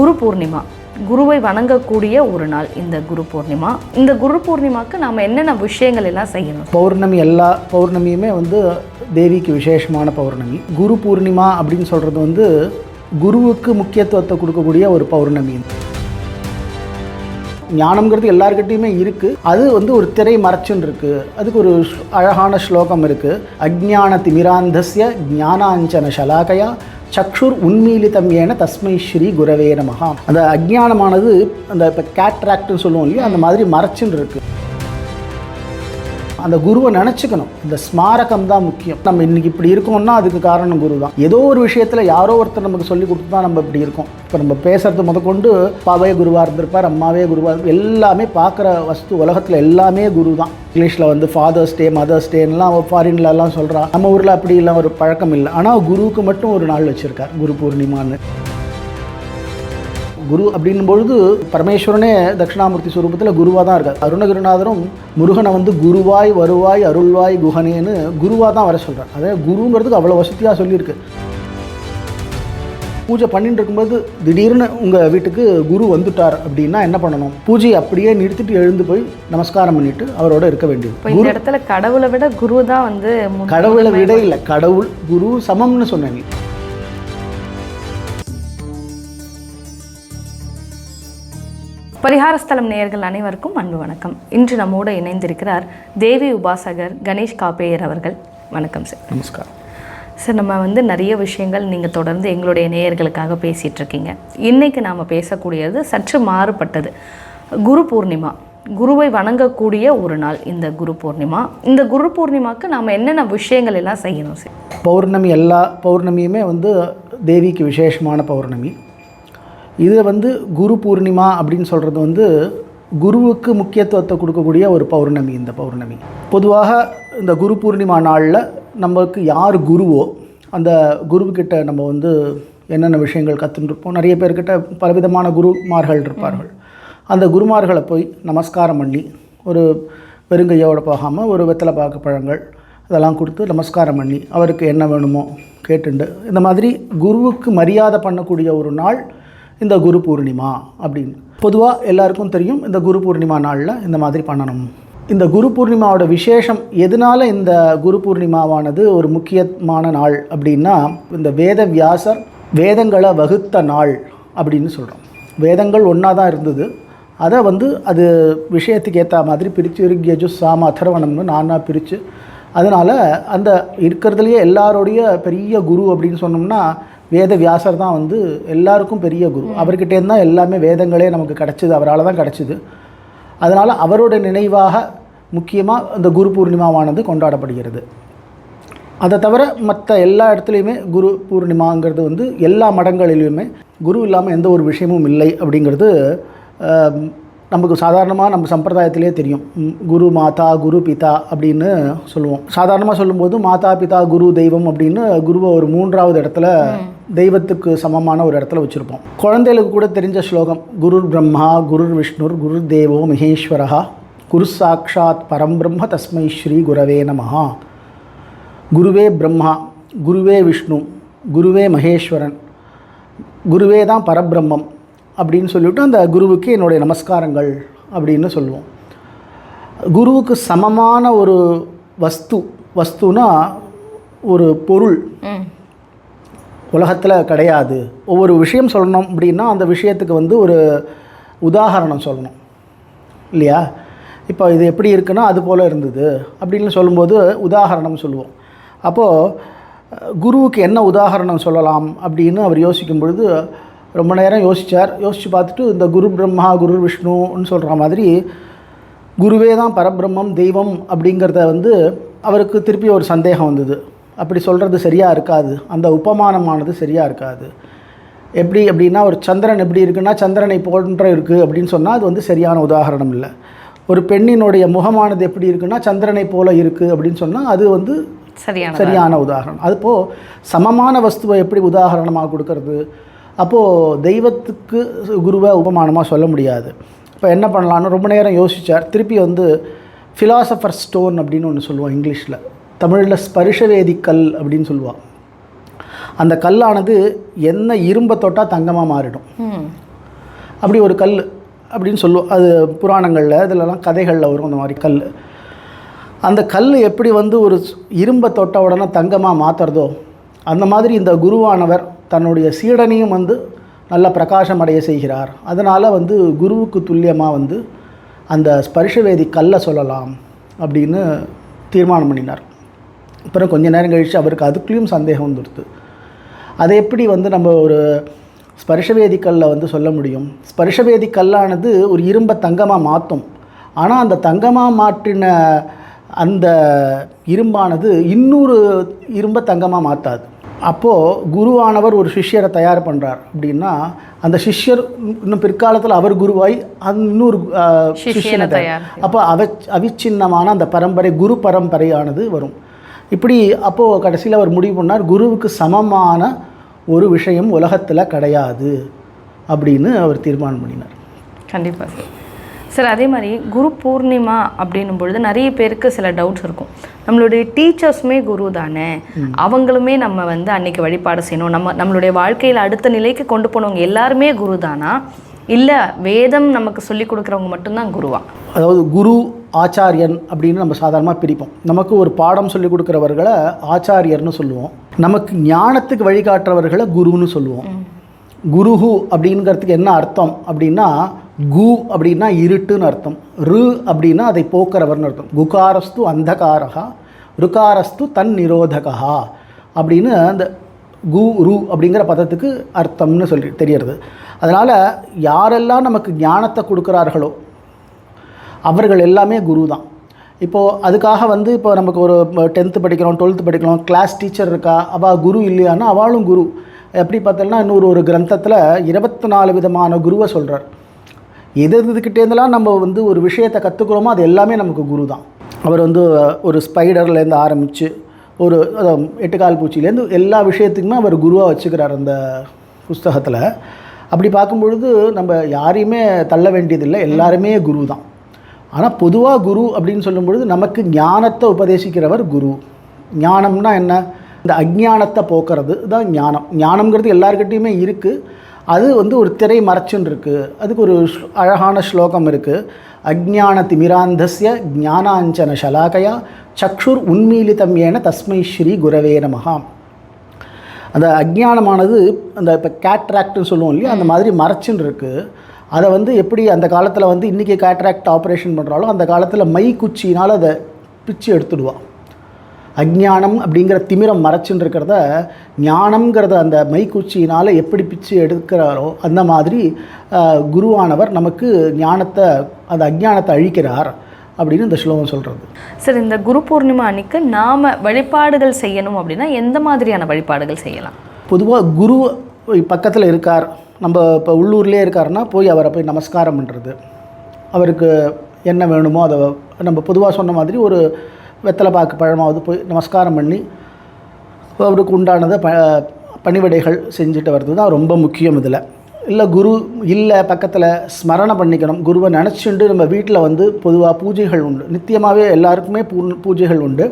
குரு பூர்ணிமா, குருவை வணங்கக்கூடிய ஒரு நாள் இந்த குரு பூர்ணிமா. இந்த குரு பூர்ணிமாக்கு நாம் என்னென்ன விஷயங்கள் எல்லாம் செய்யணும்? பௌர்ணமி, எல்லா பௌர்ணமியுமே தேவிக்கு விசேஷமான பௌர்ணமி. குரு பூர்ணிமா அப்படின்னு சொல்கிறது குருவுக்கு முக்கியத்துவத்தை கொடுக்கக்கூடிய ஒரு பௌர்ணமி. ஞானம்ங்கிறது எல்லாருக்கிட்டையுமே இருக்குது. அது ஒரு திரை மறைச்சுன்னு இருக்குது. அதுக்கு ஒரு அழகான ஸ்லோகம் இருக்குது. அஜ்ஞான திமிராந்தஸ்ய ஞானாஞ்சன ஷலாகயா சக்ஷுர் உன்மீலிதம் ஏன தஸ்மை ஸ்ரீ குரவே நமஹா. அந்த அஜ்ஞானமானது அந்த இப்போ கேட்ராக்ட்னு சொல்லுவோம் இல்லையா, அந்த மாதிரி மறைச்சுன்னு இருக்குது. அந்த குருவை நினச்சிக்கணும். இந்த ஸ்மாரகம் தான் முக்கியம். நம்ம இன்றைக்கி இப்படி இருக்கோம்னா அதுக்கு காரணம் குரு தான். ஏதோ ஒரு விஷயத்தில் யாரோ ஒருத்தர் நமக்கு சொல்லி கொடுத்து தான் நம்ம இப்படி இருக்கோம். இப்போ நம்ம பேசுகிறது முதற்கொண்டு அப்பாவே குருவாக இருந்திருப்பார், அம்மாவே குருவாக, எல்லாமே பார்க்குற வஸ்து உலகத்தில் எல்லாமே குரு தான். இங்கிலீஷில் ஃபாதர்ஸ் டே, மதர்ஸ் டேன்னெலாம் ஃபாரின்லலாம் சொல்கிறான். நம்ம ஊரில் அப்படி இல்லை, ஒரு பழக்கம் இல்லை. ஆனால் குருவுக்கு மட்டும் ஒரு நாள் வச்சுருக்கார், குரு பூர்ணிமான்னு. குரு அப்படின்னும் பொழுது பரமேஸ்வரனே தட்சிணாமூர்த்தி ஸ்வரூபத்தில் குருவாக தான் இருக்கார். அருணகிரிநாதரும் முருகனை குருவாய் வருவாய் அருள்வாய் குஹனேன்னு குருவாக தான் வர சொல்கிறார். அதாவது குருங்கிறதுக்கு அவ்வளோ வசதியாக சொல்லியிருக்கு. பூஜை பண்ணிட்டு இருக்கும்போது திடீர்னு உங்கள் வீட்டுக்கு குரு வந்துட்டார் அப்படின்னா என்ன பண்ணணும்? பூஜையை அப்படியே நிறுத்திட்டு எழுந்து போய் நமஸ்காரம் பண்ணிட்டு அவரோட இருக்க வேண்டியது. இந்த இடத்துல கடவுளை விட குரு தான் கடவுளை விட இல்லை, கடவுள் குரு சமம்னு சொன்னேன். பரிகாரஸ்தலம் நேயர்கள் அனைவருக்கும் அன்பு வணக்கம். இன்று நம்மோடு இணைந்திருக்கிறார் தேவி உபாசகர் கணேஷ் காப்பேயர் அவர்கள். வணக்கம் சார். நமஸ்காரம் சார். நம்ம நிறைய விஷயங்கள் நீங்கள் தொடர்ந்து எங்களுடைய நேயர்களுக்காக பேசிகிட்டு இருக்கீங்க. இன்றைக்கி நாம் பேசக்கூடியது சற்று மாறுபட்டது. குரு பூர்ணிமா, குருவை வணங்கக்கூடிய ஒரு நாள் இந்த குரு பூர்ணிமா. இந்த குரு பூர்ணிமாவுக்கு நாம் என்னென்ன விஷயங்கள் எல்லாம் செய்யணும் சார்? பௌர்ணமி, எல்லா பௌர்ணமியுமே தேவிக்கு விசேஷமான பௌர்ணமி. இது குரு பூர்ணிமா அப்படின்னு சொல்கிறது குருவுக்கு முக்கியத்துவத்தை கொடுக்கக்கூடிய ஒரு பௌர்ணமி. இந்த பௌர்ணமி பொதுவாக இந்த குரு பூர்ணிமா நாளில் நமக்கு யார் குருவோ அந்த குருவுக்கிட்ட நம்ம என்னென்ன விஷயங்கள் கற்றுருப்போம். நிறைய பேர்கிட்ட பலவிதமான குருமார்கள் இருப்பார்கள். அந்த குருமார்களை போய் நமஸ்காரம் பண்ணி, ஒரு வெறுங்கையோடு போகாமல் ஒரு வெத்தலை பாக்கு பழங்கள் அதெல்லாம் கொடுத்து நமஸ்காரம் பண்ணி அவருக்கு என்ன வேணுமோ கேட்டுண்டு, இந்த மாதிரி குருவுக்கு மரியாதை பண்ணக்கூடிய ஒரு நாள் இந்த குரு பூர்ணிமா அப்படின்னு. பொதுவாக எல்லாருக்கும் தெரியும் இந்த குரு பூர்ணிமா நாளில் இந்த மாதிரி பண்ணணும். இந்த குரு பூர்ணிமாவோட விசேஷம் எதனால் இந்த குரு பூர்ணிமாவானது ஒரு முக்கியமான நாள் அப்படின்னா, இந்த வேத வியாசர் வேதங்களை வகுத்த நாள் அப்படின்னு சொல்கிறோம். வேதங்கள் ஒன்றா தான் இருந்தது. அதை அது விஷயத்துக்கு ஏற்ற மாதிரி பிரித்து ரிக்யஜு சாம அதர்வணம்னு நானாக பிரித்து, அதனால் அந்த இருக்கிறதுலையே எல்லாரோடைய பெரிய குரு அப்படின்னு சொன்னோம்னா வேத வியாசர் தான் எல்லாருக்கும் பெரிய குரு. அவர்கிட்டேருந்து தான் எல்லாமே வேதங்களே நமக்கு கிடச்சிது, அவரால் தான் கிடச்சிது. அதனால் அவரோட நினைவாக முக்கியமாக இந்த குரு பூர்ணிமாவானது கொண்டாடப்படுகிறது. அதை தவிர மற்ற எல்லா இடத்துலையுமே குரு பூர்ணிமாங்கிறது எல்லா மடங்களிலுமே குரு இல்லாமல் எந்த ஒரு விஷயமும் இல்லை அப்படிங்கிறது நமக்கு சாதாரணமாக நம்ம சம்பிரதாயத்திலே தெரியும். குரு மாதா, குரு பிதா அப்படின்னு சொல்லுவோம். சாதாரணமாக சொல்லும்போது மாதா பிதா குரு தெய்வம் அப்படின்னு குருவை ஒரு மூன்றாவது இடத்துல தெய்வத்துக்கு சமமான ஒரு இடத்துல வச்சுருப்போம். குழந்தைகளுக்கு கூட தெரிஞ்ச ஸ்லோகம், குரு பிரம்மா குரு விஷ்ணுர் குரு தேவோ மகேஸ்வரஹா குரு சாக்ஷாத் பரம்பிரம்ம தஸ்மை ஸ்ரீ குரவே நமஹா. குருவே பிரம்மா, குருவே விஷ்ணு, குருவே மகேஸ்வரன், குருவே தான் பரபிரம்மம் அப்படின்னு சொல்லிவிட்டு அந்த குருவுக்கு என்னுடைய நமஸ்காரங்கள் அப்படின்னு சொல்லுவோம். குருவுக்கு சமமான ஒரு வஸ்துனா ஒரு பொருள் உலகத்தில் கிடையாது. ஒவ்வொரு விஷயம் சொல்லணும் அப்படின்னா அந்த விஷயத்துக்கு ஒரு உதாரணம் சொல்லணும் இல்லையா? இப்போ இது எப்படி இருக்குன்னா அது போல் இருந்தது அப்படின்னு சொல்லும்போது உதாரணம் சொல்லுவோம். அப்போது குருவுக்கு என்ன உதாரணம் சொல்லலாம் அப்படின்னு அவர் யோசிக்கும் பொழுது ரொம்ப நேரம் யோசித்து பார்த்துட்டு இந்த குரு பிரம்மா குரு விஷ்ணுன்னு சொல்கிற மாதிரி குருவே தான் பரபிரம்மம் தெய்வம் அப்படிங்கிறத அவருக்கு திருப்பி ஒரு சந்தேகம் வந்தது. அப்படி சொல்கிறது சரியாக இருக்காது, அந்த உபமானமானது சரியாக இருக்காது. எப்படி அப்படின்னா, ஒரு சந்திரன் எப்படி இருக்குன்னா சந்திரனை போன்ற இருக்குது அப்படின்னு சொன்னால் அது சரியான உதாரணம் இல்லை. ஒரு பெண்ணினுடைய முகமானது எப்படி இருக்குன்னா சந்திரனை போல இருக்குது அப்படின்னு சொன்னால் அது சரியான உதாரணம். அதுபோல் சமமான வஸ்துவை எப்படி உதாரணமாக கொடுக்கறது? அப்போது தெய்வத்துக்கு குருவை உபமானமாக சொல்ல முடியாது. இப்போ என்ன பண்ணலான்னு ரொம்ப நேரம் யோசித்தார். திருப்பி ஃபிலாசபர் ஸ்டோன் அப்படின்னு ஒன்று சொல்லுவோம் இங்கிலீஷில். தமிழில் ஸ்பரிஷவேதி கல் அப்படின்னு சொல்லுவாள். அந்த கல்லானது என்ன இரும்பை தொட்டால் தங்கமாக மாறிடும். அப்படி ஒரு கல் அப்படின்னு சொல்லுவோம். அது புராணங்களில் இதிலலாம் கதைகளில் வரும் அந்த மாதிரி கல். அந்த கல் எப்படி வந்து ஒரு இரும்பை தொட்ட உடனே தங்கமாக மாற்றுறதோ அந்த மாதிரி இந்த குருவானவர் தன்னுடைய சீடனையும் வந்து நல்ல பிரகாசம் அடைய செய்கிறார். அதனால் வந்து குருவுக்கு துல்லியமாக வந்து அந்த ஸ்பர்ஷவேதி கல்லை சொல்லலாம் அப்படின்னு தீர்மானம் பண்ணினார். அப்புறம் கொஞ்ச நேரம் கழித்து அவருக்கு அதுக்குள்ளேயும் சந்தேகம் வந்துடுது. அதை எப்படி வந்து நம்ம ஒரு ஸ்பர்ஷவேதி கல்லை வந்து சொல்ல முடியும்? ஸ்பர்ஷவேதி கல்லானது ஒரு இரும்பை தங்கமாக மாற்றும். ஆனால் அந்த தங்கமாக மாற்றின அந்த இரும்பானது இன்னொரு இரும்பை தங்கமாக மாற்றாது. அப்போது குருவானவர் ஒரு சிஷ்யரை தயார் பண்ணுறார் அப்படின்னா அந்த சிஷ்யர் இன்னும் பிற்காலத்தில் அவர் குருவாய் இன்னொரு சிஷ்யனை தயார். அப்போ அவிச்சின்னமான அந்த பரம்பரை குரு பரம்பரையானது வரும். இப்படி அப்போது கடைசியில் அவர் முடிவு பண்ணார், குருவுக்கு சமமான ஒரு விஷயம் உலகத்தில் கிடையாது அப்படின்னு அவர் தீர்மானம் பண்ணினார். கண்டிப்பாக சார். சார் அதே மாதிரி குரு பூர்ணிமா அப்படின்னும் பொழுது நிறைய பேருக்கு சில டவுட்ஸ் இருக்கும். நம்மளுடைய டீச்சர்ஸுமே குரு தானே, அவங்களுமே நம்ம வந்து அன்னைக்கு வழிபாடு செய்யணும், நம்மளுடைய வாழ்க்கையில் அடுத்த நிலைக்கு கொண்டு போனவங்க எல்லாருமே குரு தானா, இல்லை வேதம் நமக்கு சொல்லி கொடுக்குறவங்க மட்டும்தான் குருவா? அதாவது குரு ஆச்சாரியன் அப்படின்னு நம்ம சாதாரணமாக பிரிப்போம். நமக்கு ஒரு பாடம் சொல்லி கொடுக்குறவர்களை ஆச்சாரியர்னு சொல்லுவோம். நமக்கு ஞானத்துக்கு வழிகாட்டுறவர்களை குருன்னு சொல்லுவோம். குருஹு அப்படிங்கிறதுக்கு என்ன அர்த்தம் அப்படின்னா, கு அப்படின்னா இருட்டுன்னு அர்த்தம், ரு அப்படின்னா அதை போக்குறவர்னு அர்த்தம். குகாரஸ்து அந்தகாரகா ருகாரஸ்து தன் நிரோதகா அப்படின்னு அந்த கு ரு அப்படிங்கிற பதத்துக்கு அர்த்தம்னு சொல்லி தெரியறது. அதனால் யாரெல்லாம் நமக்கு ஞானத்தை கொடுக்குறார்களோ அவர்கள் எல்லாமே குரு தான். இப்போது அதுக்காக வந்து இப்போ நமக்கு ஒரு 10th படிக்கிறோம் 12th படிக்கிறோம், கிளாஸ் டீச்சர் இருக்கா, அவள் குரு இல்லையானா அவளும் குரு. எப்படி பார்த்தோம்னா இன்னொரு கிரந்தத்தில் 24 விதமான குருவை சொல்கிறார். இதுக்கிட்டேருந்துலாம் நம்ம வந்து ஒரு விஷயத்தை கற்றுக்குறோமோ அது எல்லாமே நமக்கு குரு தான். அவர் வந்து ஒரு ஸ்பைடர்லேருந்து ஆரம்பித்து ஒரு 8 கால் பூச்சிலேருந்து எல்லா விஷயத்துக்குமே அவர் குருவாக வச்சுக்கிறார் அந்த புஸ்தகத்தில். அப்படி பார்க்கும்பொழுது நம்ம யாரையுமே தள்ள வேண்டியதில்லை, எல்லாருமே குரு தான். ஆனால் பொதுவாக குரு அப்படின்னு சொல்லும் பொழுது நமக்கு ஞானத்தை உபதேசிக்கிறவர் குரு. ஞானம்னா என்ன? இந்த அஜ்ஞானத்தை போக்குறது தான் ஞானம். ஞானம்ங்கிறது எல்லாருக்கிட்டையுமே இருக்குது. அது வந்து ஒரு திரை மறைச்சுன்னு இருக்குது. அதுக்கு ஒரு அழகான ஸ்லோகம் இருக்குது. அஜ்ஞான திமிராந்தஸ்ய ஞானாஞ்சன ஷலாகயா சக்ஷுர் உன்மீலிதம் ஏன தஸ்மை ஸ்ரீ குரவே நமஹா. அந்த அஜ்ஞானமானது அந்த இப்போ கேட்ராக்ட்னு சொல்லுவோம் இல்லையா, அந்த மாதிரி மறைச்சுன்னு இருக்குது. அதை வந்து எப்படி அந்த காலத்தில் வந்து இன்றைக்கி கேட்ராக்ட் ஆப்ரேஷன் பண்ணுறாலும் அந்த காலத்தில் மை குச்சினால் அதை பிச்சு எடுத்துடுவாள். அஜ்ஞானம் அப்படிங்கிற திமிரம் மறைச்சுன்னு இருக்கிறத ஞானம்ங்கிறத அந்த மைக்குச்சியினால் எப்படி பிச்சு எடுக்கிறாரோ அந்த மாதிரி குருவானவர் நமக்கு ஞானத்தை அந்த அஜ்ஞானத்தை அழிக்கிறார் அப்படின்னு இந்த ஸ்லோகம் சொல்கிறது. சார், இந்த குரு பூர்ணிமா அன்னைக்கு நாம் வழிபாடுகள் செய்யணும் அப்படின்னா எந்த மாதிரியான வழிபாடுகள் செய்யலாம்? பொதுவாக குரு பக்கத்தில் இருக்கார், நம்ம இப்போ உள்ளூர்லேயே இருக்காருன்னா போய் அவரை போய் நமஸ்காரம் பண்ணுறது, அவருக்கு என்ன வேணுமோ அதை நம்ம பொதுவாக சொன்ன மாதிரி ஒரு வெத்தலை பாக்கு பழமாவது போய் நமஸ்காரம் பண்ணி அவருக்கு உண்டானதை பணிவிடைகள் செஞ்சுட்டு வர்றது தான் ரொம்ப முக்கியம். இதில் இல்லை குரு இல்லை பக்கத்தில் ஸ்மரணை பண்ணிக்கணும். குருவை நினச்சிண்டு நம்ம வீட்டில் வந்து பொதுவாக பூஜைகள் உண்டு, நித்தியமாகவே எல்லாருக்குமே பூஜைகள் உண்டு.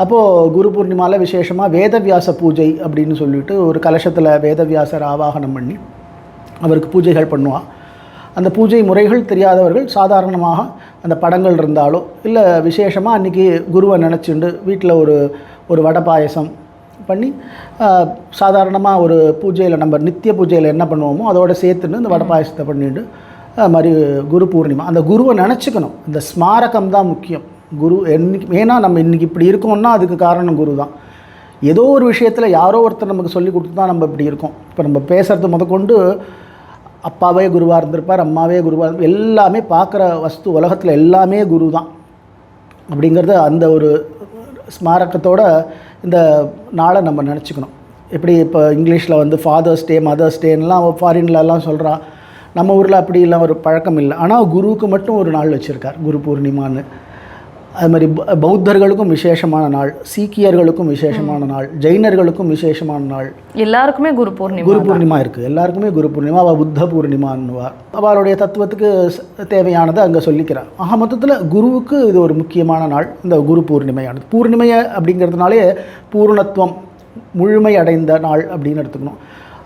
அப்போது குரு பூர்ணிமாவில் விசேஷமாக வேதவியாச பூஜை அப்படின்னு சொல்லிட்டு ஒரு கலசத்தில் வேதவியாசர் ஆவாகனம் பண்ணி அவருக்கு பூஜைகள் பண்ணுவாள். அந்த பூஜை முறைகள் தெரியாதவர்கள் சாதாரணமாக அந்த படங்கள் இருந்தாலோ இல்லை விசேஷமாக அன்றைக்கி குருவை நினச்சிண்டு வீட்டில் ஒரு வடை பாயசம் பண்ணி சாதாரணமாக ஒரு பூஜையில் நம்ம நித்திய பூஜையில் என்ன பண்ணுவோமோ அதோடு சேர்த்துன்னு இந்த வடை பாயசத்தை பண்ணிட்டு மாதிரி குரு பூர்ணிமா அந்த குருவை நினச்சிக்கணும். இந்த ஸ்மாரகம் தான் முக்கியம். குரு ஏன்னா நம்ம இன்றைக்கி இப்படி இருக்கோம்னா அதுக்கு காரணம் குரு தான். ஏதோ ஒரு விஷயத்தில் யாரோ ஒருத்தர் நமக்கு சொல்லி கொடுத்து தான் நம்ம இப்படி இருக்கோம். இப்போ நம்ம பேசுகிறது முதற்கொண்டு அப்பாவே குருவாக இருந்திருப்பார், அம்மாவே குருவாக இருந்திருப்பார், எல்லாமே பார்க்குற வஸ்து உலகத்தில் எல்லாமே குரு தான் அப்படிங்கிறத அந்த ஒரு ஸ்மாரகத்தோடு இந்த நாளை நம்ம நினச்சிக்கணும். எப்படி இப்போ இங்கிலீஷில் வந்து ஃபாதர்ஸ் டே மதர்ஸ் டேன்னெலாம் ஃபாரின்லலாம் சொல்கிறா, நம்ம ஊரில் அப்படிலாம் ஒரு பழக்கம் இல்லை. ஆனால் குருவுக்கு மட்டும் ஒரு நாள் வச்சுருக்கார், குரு பூர்ணிமான்னு. அது மாதிரி பௌத்தர்களுக்கும் விசேஷமான நாள், சீக்கியர்களுக்கும் விசேஷமான நாள், ஜெயினர்களுக்கும் விசேஷமான நாள், எல்லாருக்குமே குரு பூர்ணிமா இருக்குது. எல்லாருக்குமே குரு பூர்ணிமா, அவள் புத்த பூர்ணிமான்னுவார். அவளுடைய தத்துவத்துக்கு தேவையானதை அங்கே சொல்லிக்கிறார். ஆக மொத்தத்தில் குருவுக்கு இது ஒரு முக்கியமான நாள், இந்த குரு பூர்ணிமையானது. பூர்ணிமையை அப்படிங்கிறதுனாலே பூர்ணத்துவம் முழுமை அடைந்த நாள் அப்படின்னு எடுத்துக்கணும்.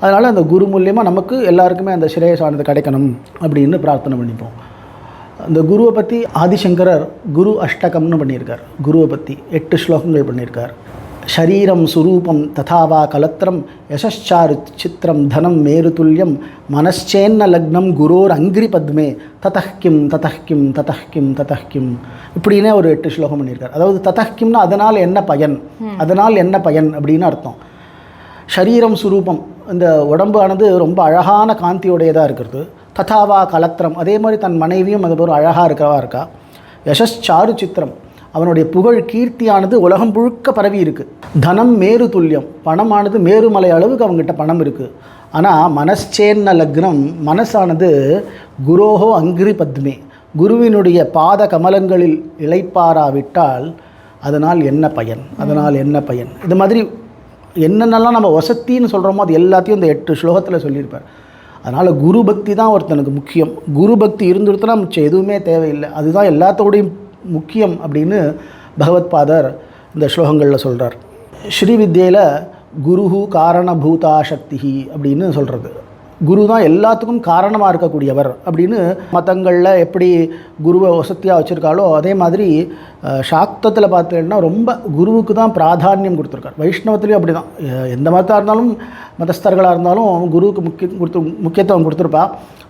அதனால் அந்த குரு மூலியமாக நமக்கு எல்லாருக்குமே அந்த ஸ்ரேயஸானது கிடைக்கணும் அப்படின்னு பிரார்த்தனை பண்ணிப்போம். அந்த குருவை பற்றி ஆதிசங்கரர் குரு அஷ்டகம்னு பண்ணியிருக்கார். குருவை பற்றி 8 ஸ்லோகங்கள் பண்ணியிருக்கார். ஷரீரம் சுரூபம் ததாவா கலத்திரம் யசாரு சித்திரம் தனம் மேருதுல்யம் மனச்சேன்ன லக்னம் குரோர் அங்கிரி பத்மே ததஹ்கிம் ததஹ்கிம் ததஹ்கிம் ததஹ்கிம் இப்படின்னே ஒரு 8 ஸ்லோகம் பண்ணியிருக்கார். அதாவது ததஹ்கிம்னா அதனால் என்ன பயன், அதனால் என்ன பயன் அப்படின்னு அர்த்தம். ஷரீரம் சுரூபம், இந்த உடம்பானது ரொம்ப அழகான காந்தியோடையதாக இருக்கிறது. ததாவா கலத்திரம், அதே மாதிரி தன் மனைவியும் அது ஒரு அழகாக இருக்கிறவா இருக்கா. யசாரு சித்திரம், அவனுடைய புகழ் கீர்த்தியானது உலகம் முழுக்க பரவி இருக்குது. தனம் மேரு துல்லியம், பணமானது மேருமலை அளவுக்கு அவங்ககிட்ட பணம் இருக்குது. ஆனால் மனச்சேன்ன லக்னம், மனசானது குரோஹோ அங்கிரி பத்மே, குருவினுடைய பாத கமலங்களில் இளைப்பாராவிட்டால் அதனால் என்ன பயன், அதனால் என்ன பயன். இது மாதிரி என்னென்னலாம் நம்ம வசத்தின்னு சொல்கிறோமோ அது எல்லாத்தையும் இந்த 8 ஸ்லோகத்தில் சொல்லியிருப்பார். அதனால் குரு பக்தி தான் ஒருத்தனுக்கு முக்கியம். குரு பக்தி இருந்துருத்தனா மிச்சம் எதுவுமே தேவையில்லை, அதுதான் எல்லாத்தோடையும் முக்கியம் அப்படின்னு பகவத்பாதர் இந்த ஸ்லோகங்களில் சொல்கிறார். ஸ்ரீவித்யையில் குருஹு காரணபூதா சக்தி அப்படின்னு சொல்கிறது. குரு தான் எல்லாத்துக்கும் காரணமாக இருக்கக்கூடியவர் அப்படின்னு மதங்களில் எப்படி குருவை வசதியாக வச்சுருக்காளோ அதே மாதிரி சாக்தத்தில் பார்த்தீங்கன்னா ரொம்ப குருவுக்கு தான் பிராதானியம் கொடுத்துருக்கார். வைஷ்ணவத்துலேயும் அப்படி தான், எந்த மதத்தாக இருந்தாலும் மதஸ்தர்களாக இருந்தாலும் குருவுக்கு முக்கியத்துவம் கொடுத்துருப்பா.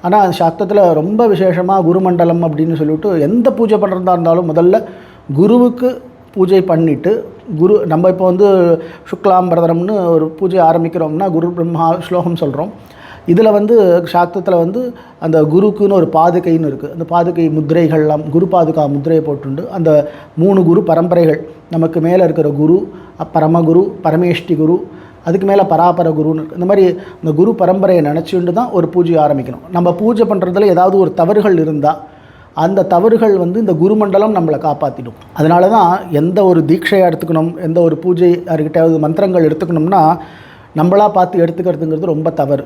ஆனால் சாக்தத்தில் ரொம்ப விசேஷமாக குருமண்டலம் அப்படின்னு சொல்லிவிட்டு எந்த பூஜை பண்ணுறதா இருந்தாலும் முதல்ல குருவுக்கு பூஜை பண்ணிவிட்டு குரு, நம்ம இப்போ வந்து சுக்லாம்பரதரம்னு ஒரு பூஜை ஆரம்பிக்கிறோம்னா குரு பிரம்மா ஸ்லோகம் சொல்கிறோம். இதில் வந்து சாக்தத்தில் வந்து அந்த குருக்குன்னு ஒரு பாதுகைன்னு இருக்குது. அந்த பாதுகை முத்திரைகள்லாம் குரு பாதுகா முத்திரையை போட்டுண்டு அந்த 3 குரு பரம்பரைகள், நமக்கு மேலே இருக்கிற குரு, பரமகுரு, பரமேஷ்டி குரு, அதுக்கு மேலே பராபர குருன்னு இருக்குது. இந்த மாதிரி இந்த குரு பரம்பரையை நினச்சிட்டு தான் ஒரு பூஜை ஆரம்பிக்கணும். நம்ம பூஜை பண்ணுறதுல ஏதாவது ஒரு தவறுகள் இருந்தால் அந்த தவறுகள் வந்து இந்த குருமண்டலம் நம்மளை காப்பாற்றிடும். அதனால தான் எந்த ஒரு தீட்சையை எடுத்துக்கணும், எந்த ஒரு பூஜை யாருக்கிட்டாவது மந்திரங்கள் எடுத்துக்கணும்னா நம்மளாக பார்த்து எடுத்துக்கிறதுங்கிறது ரொம்ப தவறு.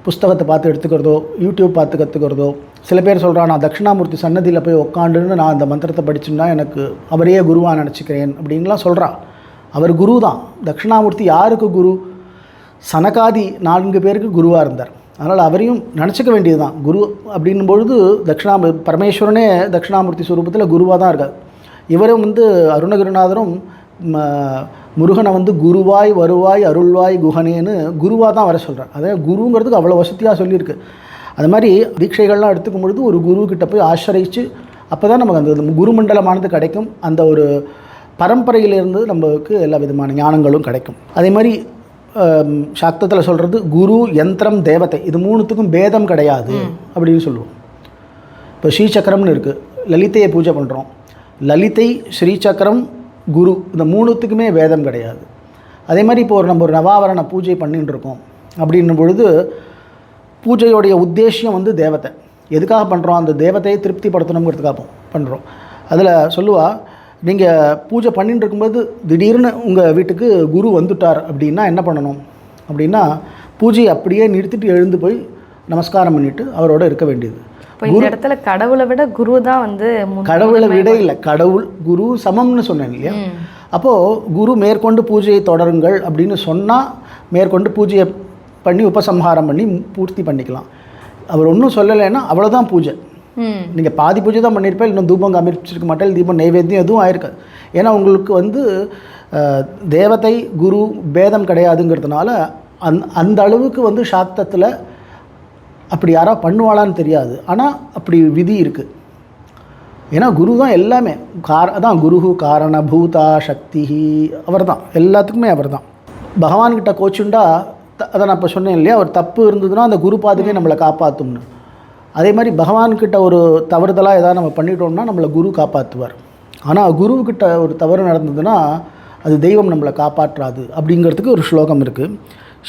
புஸ்தகத்தை பார்த்து எடுத்துக்கிறதோ, யூடியூப் பார்த்து கற்றுக்கிறதோ. சில பேர் சொல்கிறான், நான் தட்சிணாமூர்த்தி சன்னதியில் போய் உட்காண்டுன்னு நான் அந்த மந்திரத்தை படிச்சுன்னா எனக்கு அவரையே குருவாக நினச்சிக்கிறேன் அப்படின்லாம் சொல்கிறான். அவர் குரு தான். தட்சிணாமூர்த்தி யாருக்கு குரு? சனகாதி 4 பேருக்கு குருவாக இருந்தார். அதனால் அவரையும் நினச்சிக்க வேண்டியது தான் குரு அப்படின்னும் பொழுது. பரமேஸ்வரனே தட்சிணாமூர்த்தி ஸ்வரூபத்தில் குருவாக தான் இருக்கார். இவரும் வந்து அருணகிரிநாதரும் முருகனை வந்து குருவாய் வருவாய் அருள்வாய் குஹனேன்னு குருவாக தான் வர சொல்கிறார். அதாவது குருங்கிறதுக்கு அவ்வளோ வசதியாக சொல்லியிருக்கு. அது மாதிரி தீட்சைகள்லாம் எடுத்துக்கும் பொழுது ஒரு குருக்கிட்ட போய் ஆசிரியித்து அப்போ தான் நமக்கு அந்த குருமண்டலமானது கிடைக்கும். அந்த ஒரு பரம்பரையிலிருந்து நமக்கு எல்லா விதமான ஞானங்களும் கிடைக்கும். அதே மாதிரி சாக்தத்தில் சொல்கிறது குரு, யந்திரம், தேவதை, இது 3த்துக்கும் பேதம் கிடையாது அப்படின்னு சொல்லுவோம். இப்போ ஸ்ரீசக்கரம்னு இருக்குது, லலிதையை பூஜை பண்ணுறோம். லலிதை, ஸ்ரீசக்கரம், குரு, இந்த 3த்துக்குமே வேதம் கிடையாது. அதே மாதிரி இப்போ நம்ம ஒரு நவாவரண பூஜை பண்ணிட்டு இருக்கோம் அப்படின்னும் பொழுது பூஜையோடைய உத்தேசியம் வந்து தேவதை. எதுக்காக பண்ணுறோம்? அந்த தேவதையை திருப்திப்படுத்தணுங்கிறதுக்காக பண்ணுறோம். அதில் சொல்லுவா, நீங்கள் பூஜை பண்ணிட்டு இருக்கும்போது திடீர்னு உங்கள் வீட்டுக்கு குரு வந்துட்டார் அப்படின்னா என்ன பண்ணணும் அப்படின்னா பூஜையை அப்படியே நிறுத்திட்டு எழுந்து போய் நமஸ்காரம் பண்ணிவிட்டு அவரோட இருக்க வேண்டியது. இப்போ இந்த இடத்துல கடவுளை விட குரு தான் வந்து கடவுளை விட இல்லை, கடவுள் குரு சமம்னு சொன்னேன் இல்லையா? அப்போது குரு மேற்கொண்டு பூஜையை தொடருங்கள் அப்படின்னு சொன்னால் மேற்கொண்டு பூஜையை பண்ணி உபசம்ஹாரம் பண்ணி பூர்த்தி பண்ணிக்கலாம். அவர் ஒன்றும் சொல்லலைன்னா அவ்வளோதான் பூஜை. நீங்கள் பாதி பூஜை தான் பண்ணியிருப்பேன், இன்னும் தூபம் காமிச்சிருக்க மாட்டேன், தீபம் நைவேத்தியம் எதுவும் ஆயிருக்காது. ஏன்னா உங்களுக்கு வந்து தேவதை குரு பேதம் கிடையாதுங்கிறதுனால அந்த அளவுக்கு வந்து சாக்தத்தில் அப்படி யாராவது பண்ணுவாளான்னு தெரியாது. ஆனால் அப்படி விதி இருக்குது. ஏன்னா குரு தான் எல்லாமே. அதான் குருஹு காரணபூதா சக்தி, அவர் தான் எல்லாத்துக்குமே. அவர் தான் பகவான்கிட்ட கோச்சுண்டா. அதை நான் இப்போ சொன்னேன் இல்லையா, ஒரு தப்பு இருந்ததுன்னா அந்த குரு பாதுகை நம்மளை காப்பாற்றும்னு. அதே மாதிரி பகவான்கிட்ட ஒரு தவறுதலாக எதாவது நம்ம பண்ணிட்டோம்னா நம்மளை குரு காப்பாற்றுவார். ஆனால் குருக்கிட்ட ஒரு தவறு நடந்ததுன்னா அது தெய்வம் நம்மளை காப்பாற்றாது அப்படிங்கிறதுக்கு ஒரு ஸ்லோகம் இருக்குது.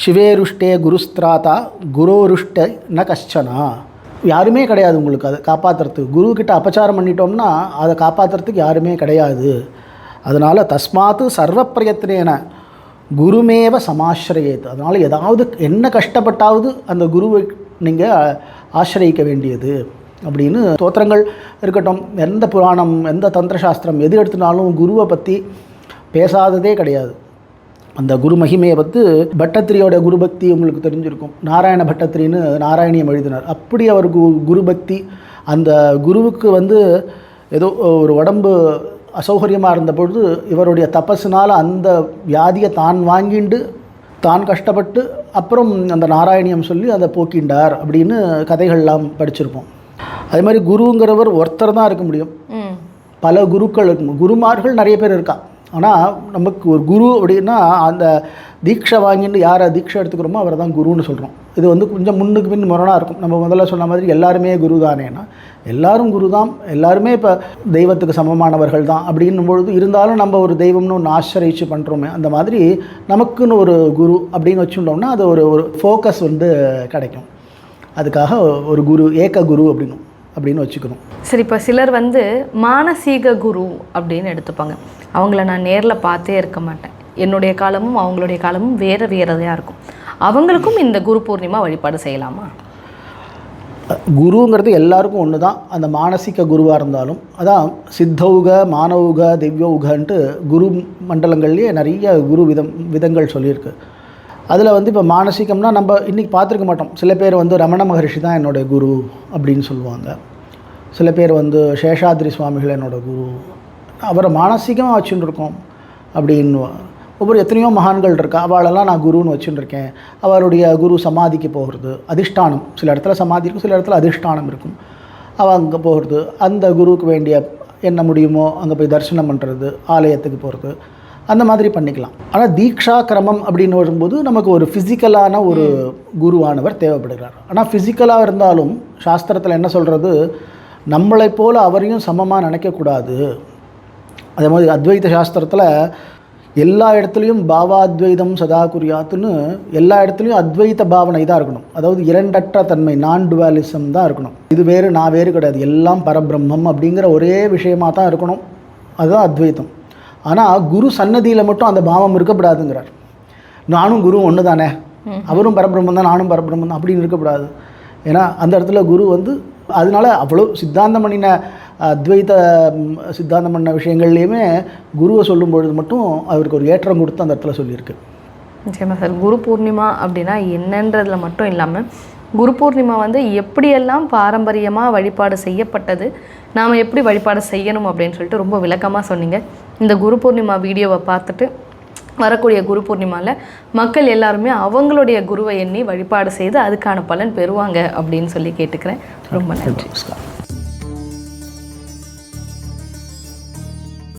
சிவேருஷ்டே குருஸ்திராதா குரோருஷ்டே ந கஷ்டனா. யாருமே கிடையாது உங்களுக்கு அதை காப்பாற்றுறதுக்கு. குருக்கிட்ட அபச்சாரம் பண்ணிட்டோம்னா அதை காப்பாற்றுறதுக்கு யாருமே கிடையாது. அதனால் தஸ்மாத்து சர்வ பிரயத்னேன குருமேவ சமாஸ்ரயேத். அதனால் ஏதாவது என்ன கஷ்டப்பட்டாவது அந்த குருவை நீங்கள் ஆசிரியிக்க வேண்டியது அப்படின்னு. ஸ்தோத்திரங்கள் இருக்கட்டும், எந்த புராணம் எந்த தந்திரசாஸ்திரம் எது எடுத்துனாலும் குருவை பற்றி பேசாததே கிடையாது. அந்த குரு மகிமையை பட்டத்திரியோட குரு பக்தி உங்களுக்கு தெரிஞ்சிருக்கும். நாராயண பட்டத்திரின்னு நாராயணியம் எழுதினார். அப்படி அவர் குரு பக்தி, அந்த குருவுக்கு ஏதோ ஒரு உடம்பு அசௌகரியமாக இருந்த பொழுது இவருடைய தபஸுனால் அந்த வியாதியை தான் வாங்கிண்டு தான் கஷ்டப்பட்டு அப்புறம் அந்த நாராயணியம் சொல்லி அதை போக்கிண்டார் அப்படின்னு கதைகள்லாம் படிச்சிருப்போம். அதே மாதிரி குருங்கிறவர் ஒருத்தர் தான் இருக்க முடியும். பல குருக்கள் இருக்கும், குருமார்கள் நிறைய பேர் இருக்கா. ஆனால் நமக்கு ஒரு குரு அப்படின்னா அந்த தீட்சை வாங்கிட்டு யாரை தீட்சை எடுத்துக்கிறோமோ அவரை தான் குருன்னு சொல்கிறோம். இது கொஞ்சம் முன்னுக்கு பின் முரணாக இருக்கும். நம்ம முதல்ல சொன்ன மாதிரி எல்லாருமே குரு தானேன்னா எல்லாரும் குரு தான், எல்லாருமே இப்போ தெய்வத்துக்கு சமமானவர்கள் தான் அப்படின்னும் பொழுது இருந்தாலும் நம்ம ஒரு தெய்வம்னு ஒன்று ஆசிரியிச்சு பண்ணுறோமே, அந்த மாதிரி நமக்குன்னு ஒரு குரு அப்படின்னு வச்சுட்டோம்னா அது ஒரு ஃபோக்கஸ் கிடைக்கும். அதுக்காக ஒரு குரு ஏக குரு அப்படின்னு வச்சுக்கணும். சரி, இப்போ சிலர் மானசீக குரு அப்படின்னு எடுத்துப்பாங்க. அவங்கள நான் நேரில் பார்த்தே இருக்க மாட்டேன், என்னுடைய காலமும் அவங்களுடைய காலமும் வேறையாக இருக்கும். அவங்களுக்கும் இந்த குரு பூர்ணிமா வழிபாடு செய்யலாமா? குருங்கிறது எல்லாருக்கும் ஒன்று தான். அந்த மானசீக குருவாக இருந்தாலும் அதான் சித்தௌக மானௌக திவ்யௌகன்ட்டு குரு மண்டலங்கள்லேயே நிறைய குரு விதங்கள் சொல்லியிருக்கு. அதில் இப்போ மானசீகம்னா நம்ம இன்றைக்கி பார்த்துருக்க மாட்டோம். சில பேர் ரமண மகரிஷி தான் என்னோடய குரு அப்படின்னு சொல்லுவாங்க. சில பேர் சேஷாத்ரி சுவாமிகள் என்னோடய குரு, அவரை மானசீகமாக வச்சுட்டு இருக்கோம் அப்படின்னு. ஒவ்வொரு எத்தனையோ மகான்கள் இருக்கா, அவளெல்லாம் நான் குருன்னு வச்சுட்டு இருக்கேன். அவருடைய குரு சமாதிக்கு போகிறது, அதிஷ்டானம் சில இடத்துல சமாதி இருக்கும், சில இடத்துல அதிஷ்டானம் இருக்கும். அவள் அங்கே போகிறது, அந்த குருவுக்கு வேண்டிய என்ன முடியுமோ அங்கே போய் தரிசனம் பண்ணுறது, ஆலயத்துக்கு போகிறது, அந்த மாதிரி பண்ணிக்கலாம். ஆனால் தீக்ஷா கிரமம் அப்படின்னு வரும்போது நமக்கு ஒரு ஃபிசிக்கலான ஒரு குருவானவர் தேவைப்படுகிறார். ஆனால் ஃபிசிக்கலாக இருந்தாலும் சாஸ்திரத்தில் என்ன சொல்கிறது, நம்மளை போல் அவரையும் சமமாக நினைக்கக்கூடாது. அதே மாதிரி அத்வைத சாஸ்திரத்தில் எல்லா இடத்துலையும் பாவாத்வைதம் சதா குறியாத்துன்னு எல்லா இடத்துலையும் அத்வைத பாவனை தான் இருக்கணும். அதாவது இரண்டற்ற தன்மை, நான் டுவாலிசம் தான் இருக்கணும். இது வேறு நான் வேறு கிடையாது, எல்லாம் பரபிரம்மம் அப்படிங்கிற ஒரே விஷயமாக தான் இருக்கணும். அதுதான் அத்வைத்தம். ஆனால் குரு சன்னதியில் மட்டும் அந்த பாவம் இருக்கக்கூடாதுங்கிறார். நானும் குரு ஒன்று தானே, அவரும் பரபிரம்மம் தான் நானும் பரபிரம்மம் தான் அப்படின்னு இருக்கக்கூடாது. ஏன்னா அந்த இடத்துல குரு அதனால அவ்வளோ சித்தாந்தம் பண்ணின அத்வைத சித்தாந்தம் பண்ண விஷயங்கள்லேயுமே குருவை சொல்லும் பொழுது மட்டும் அவருக்கு ஒரு ஏற்றம் கொடுத்து அந்த இடத்துல சொல்லியிருக்கு. நிச்சயமாக சார், குரு பூர்ணிமா அப்படின்னா என்னன்றதில் மட்டும் இல்லாமல் குரு பூர்ணிமா எப்படியெல்லாம் பாரம்பரியமாக வழிபாடு செய்யப்பட்டது, நாம் எப்படி வழிபாடு செய்யணும் அப்படின்னு சொல்லிட்டு ரொம்ப விளக்கமாக சொன்னீங்க. இந்த குரு பூர்ணிமா வீடியோவை பார்த்துட்டு வரக்கூடிய குரு பூர்ணிமாவில் மக்கள் எல்லாருமே அவங்களுடைய குருவை எண்ணி வழிபாடு செய்து அதுக்கான பலன் பெறுவாங்க அப்படின்னு சொல்லி கேட்டுக்கிறேன். ரொம்ப நன்றி.